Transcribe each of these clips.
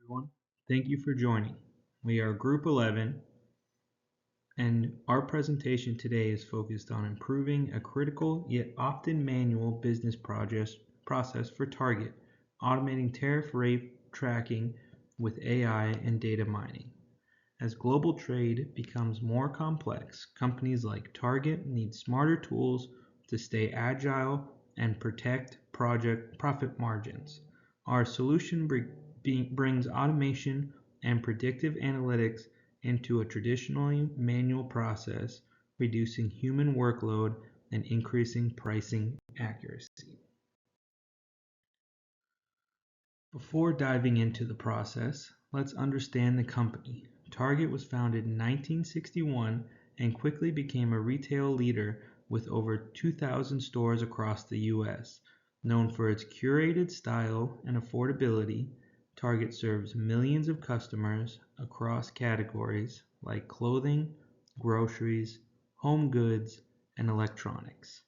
everyone. Thank you for joining. We are Group 11, and our presentation today is focused on improving a critical yet often manual business process for Target, automating tariff rate tracking with AI and data mining. As global trade becomes more complex, companies like Target need smarter tools to stay agile and protect profit margins. Our solution brings automation and predictive analytics into a traditionally manual process, reducing human workload and increasing pricing accuracy. Before diving into the process, let's understand the company. Target was founded in 1961 and quickly became a retail leader with over 2,000 stores across the US. Known for its curated style and affordability, Target serves millions of customers across categories like clothing, groceries, home goods, and electronics.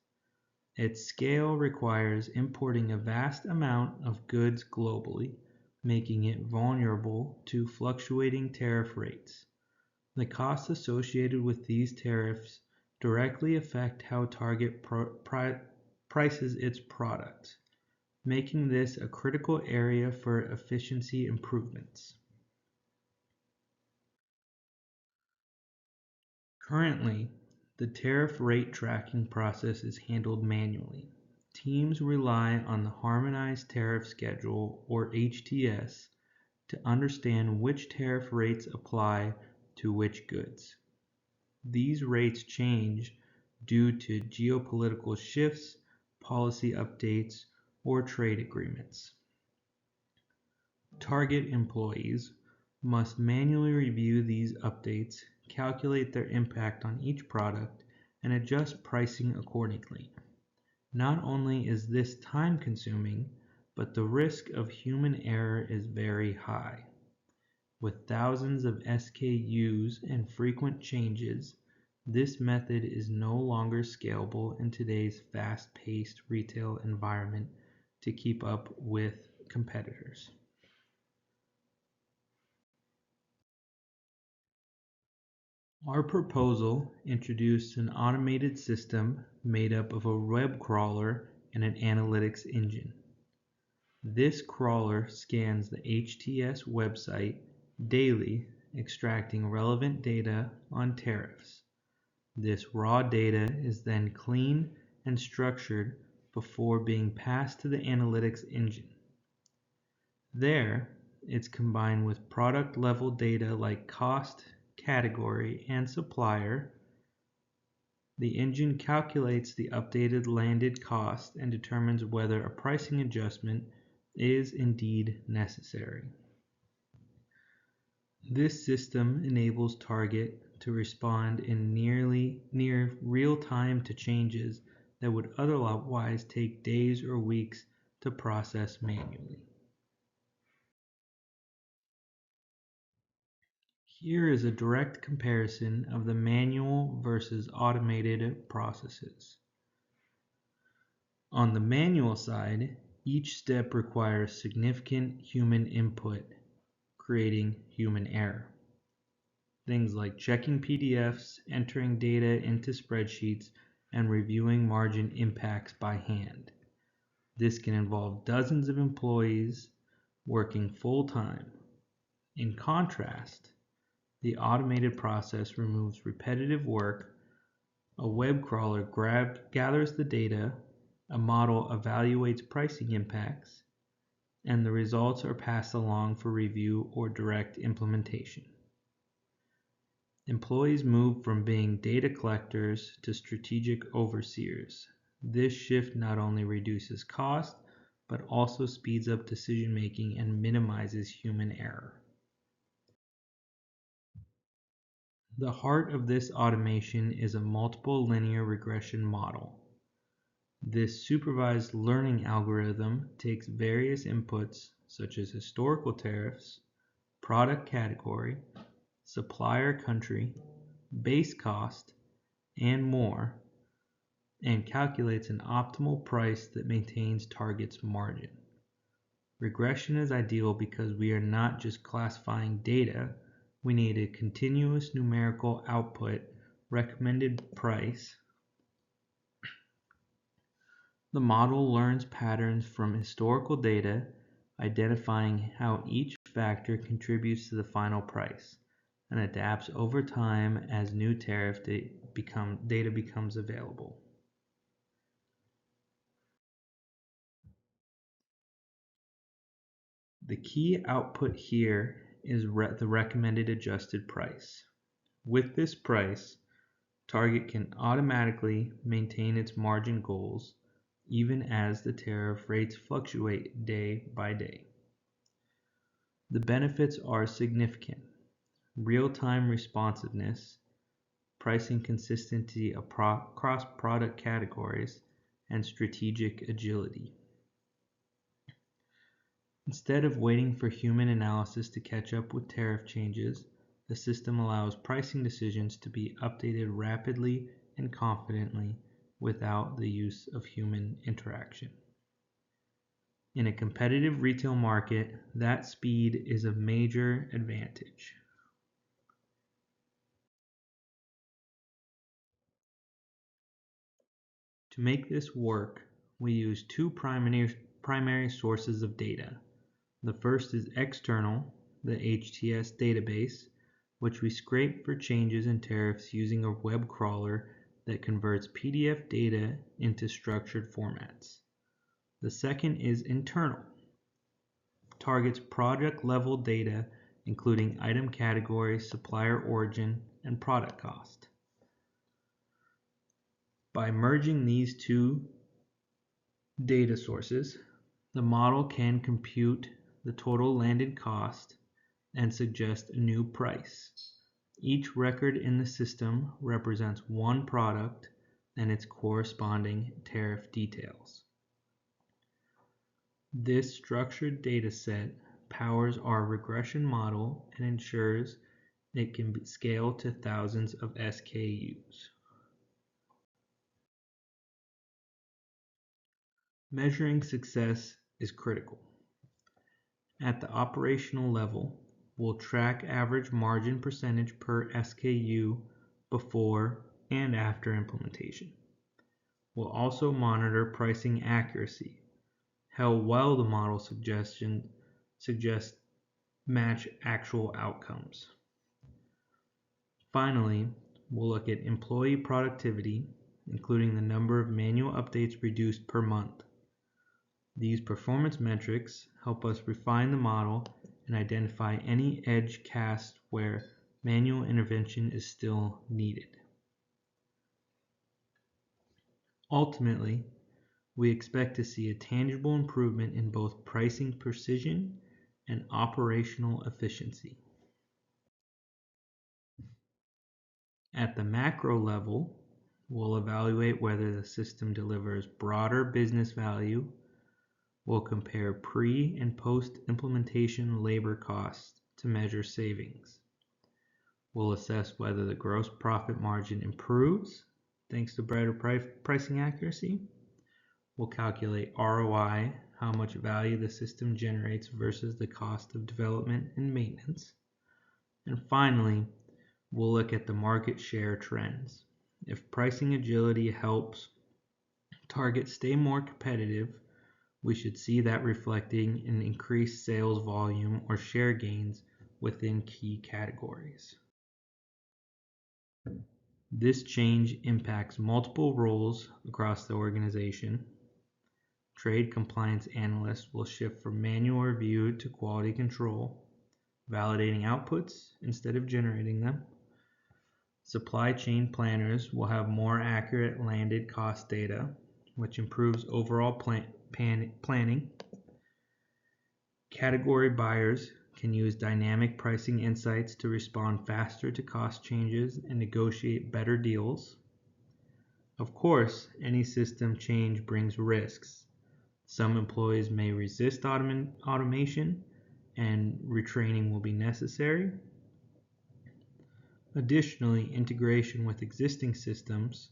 Its scale requires importing a vast amount of goods globally, making it vulnerable to fluctuating tariff rates. The costs associated with these tariffs directly affect how Target prices its products, making this a critical area for efficiency improvements. Currently, the tariff rate tracking process is handled manually. Teams rely on the Harmonized Tariff Schedule, or HTS, to understand which tariff rates apply to which goods. These rates change due to geopolitical shifts, policy updates, or trade agreements. Target employees must manually review these updates, calculate their impact on each product, and adjust pricing accordingly. Not only is this time consuming, but the risk of human error is very high. With thousands of SKUs and frequent changes, this method is no longer scalable in today's fast-paced retail environment to keep up with competitors. Our proposal introduced an automated system made up of a web crawler and an analytics engine. This crawler scans the HTS website daily, extracting relevant data on tariffs. This raw data is then cleaned and structured before being passed to the analytics engine. There, it's combined with product-level data like cost, category, and supplier. The engine calculates the updated landed cost and determines whether a pricing adjustment is indeed necessary. This system enables Target to respond in near real time to changes that would otherwise take days or weeks to process manually. Here is a direct comparison of the manual versus automated processes. On the manual side, each step requires significant human input, creating human error. Things like checking PDFs, entering data into spreadsheets, and reviewing margin impacts by hand. This can involve dozens of employees working full-time. In contrast, the automated process removes repetitive work. A web crawler gathers the data, a model evaluates pricing impacts, and the results are passed along for review or direct implementation. Employees move from being data collectors to strategic overseers. This shift not only reduces cost, but also speeds up decision making and minimizes human error. The heart of this automation is a multiple linear regression model. This supervised learning algorithm takes various inputs such as historical tariffs, product category, supplier country, base cost, and more, and calculates an optimal price that maintains Target's margin. Regression is ideal because we are not just classifying data, we need a continuous numerical output, recommended price. The model learns patterns from historical data, identifying how each factor contributes to the final price, and adapts over time as new tariff data becomes available. The key output here is the recommended adjusted price. With this price, Target can automatically maintain its margin goals even as the tariff rates fluctuate day by day. The benefits are significant: real-time responsiveness, pricing consistency across product categories, and strategic agility. Instead of waiting for human analysis to catch up with tariff changes, the system allows pricing decisions to be updated rapidly and confidently without the use of human interaction. In a competitive retail market, that speed is a major advantage. To make this work, we use two primary sources of data. The first is external, the HTS database, which we scrape for changes in tariffs using a web crawler that converts PDF data into structured formats. The second is internal, Target's product level data including item category, supplier origin, and product cost. By merging these two data sources, the model can compute the total landed cost and suggest a new price. Each record in the system represents one product and its corresponding tariff details. This structured data set powers our regression model and ensures it can scale to thousands of SKUs. Measuring success is critical. At the operational level, we'll track average margin percentage per SKU before and after implementation. We'll also monitor pricing accuracy, how well the model suggests match actual outcomes. Finally, we'll look at employee productivity, including the number of manual updates reduced per month. These performance metrics help us refine the model and identify any edge cast where manual intervention is still needed. Ultimately, we expect to see a tangible improvement in both pricing precision and operational efficiency. At the macro level, we'll evaluate whether the system delivers broader business value. We'll compare pre- and post-implementation labor costs to measure savings. We'll assess whether the gross profit margin improves thanks to better pricing accuracy. We'll calculate ROI, how much value the system generates versus the cost of development and maintenance. And finally, we'll look at the market share trends. If pricing agility helps Target stay more competitive, we should see that reflecting in increased sales volume or share gains within key categories. This change impacts multiple roles across the organization. Trade compliance analysts will shift from manual review to quality control, validating outputs instead of generating them. Supply chain planners will have more accurate landed cost data, which improves overall planning. Category buyers can use dynamic pricing insights to respond faster to cost changes and negotiate better deals. Of course, any system change brings risks. Some employees may resist automation, and retraining will be necessary. Additionally, integration with existing systems,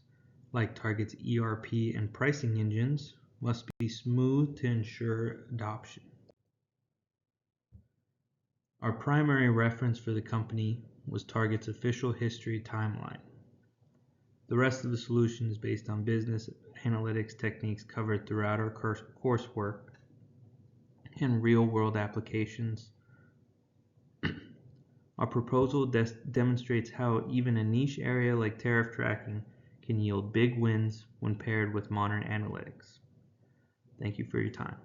like Target's ERP and pricing engines, must be smooth to ensure adoption. Our primary reference for the company was Target's official history timeline. The rest of the solution is based on business analytics techniques covered throughout our coursework and real-world applications. Our proposal demonstrates how even a niche area like tariff tracking can yield big wins when paired with modern analytics. Thank you for your time.